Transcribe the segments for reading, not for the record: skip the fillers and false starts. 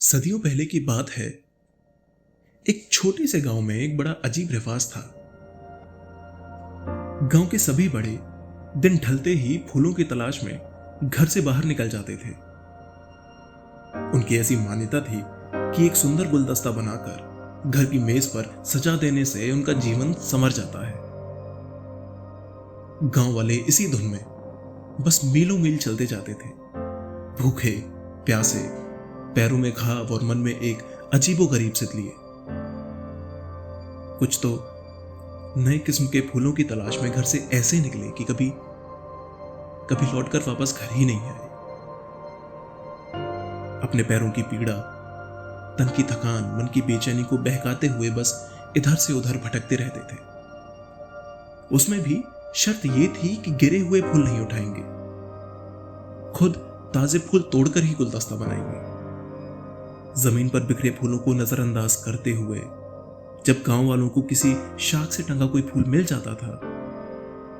सदियों पहले की बात है। एक छोटे से गांव में एक बड़ा अजीब रिवाज था। गांव के सभी बड़े दिन ढलते ही फूलों की तलाश में घर से बाहर निकल जाते थे। उनकी ऐसी मान्यता थी कि एक सुंदर गुलदस्ता बनाकर घर की मेज पर सजा देने से उनका जीवन संवर जाता है। गांव वाले इसी धुन में बस मीलों मील चलते जाते थे, भूखे प्यासे, पैरों में घाव और मन में एक अजीबोगरीब सित लिए। कुछ तो नए किस्म के फूलों की तलाश में घर से ऐसे निकले कि कभी कभी लौटकर वापस घर ही नहीं आए। अपने पैरों की पीड़ा, तन की थकान, मन की बेचैनी को बहकाते हुए बस इधर से उधर भटकते रहते थे। उसमें भी शर्त यह थी कि गिरे हुए फूल नहीं उठाएंगे, खुद ताजे फूल तोड़कर ही गुलदस्ता बनाएंगे। जमीन पर बिखरे फूलों को नजरअंदाज करते हुए जब गांव वालों को किसी शाख से टंगा कोई फूल मिल जाता था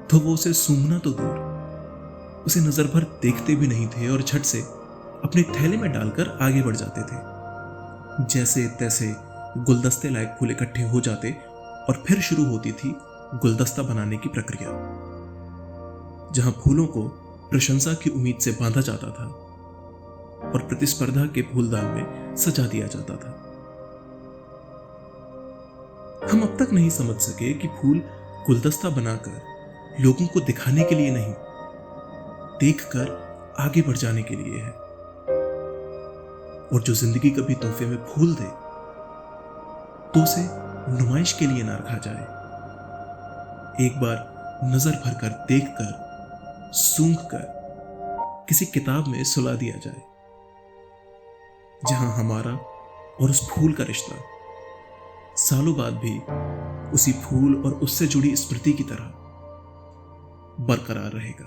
तो वो उसे सूंघना तो दूर, उसे नजर भर देखते भी नहीं थे और झट से अपने थैले में डालकर आगे बढ़ जाते थे। जैसे तैसे गुलदस्ते लायक फूल इकट्ठे हो जाते और फिर शुरू होती थी गुलदस्ता बनाने की प्रक्रिया, जहां फूलों को प्रशंसा की उम्मीद से बांधा जाता था और प्रतिस्पर्धा के फूलदान में सजा दिया जाता था। हम अब तक नहीं समझ सके कि फूल गुलदस्ता बनाकर लोगों को दिखाने के लिए नहीं, देखकर आगे बढ़ जाने के लिए है। और जो जिंदगी कभी तोहफे में फूल दे तो उसे नुमाइश के लिए ना रखा जाए, एक बार नजर भरकर देखकर, सूंघकर किसी किताब में सुला दिया जाए, जहां हमारा और उस फूल का रिश्ता सालों बाद भी उसी फूल और उससे जुड़ी स्मृति की तरह बरकरार रहेगा।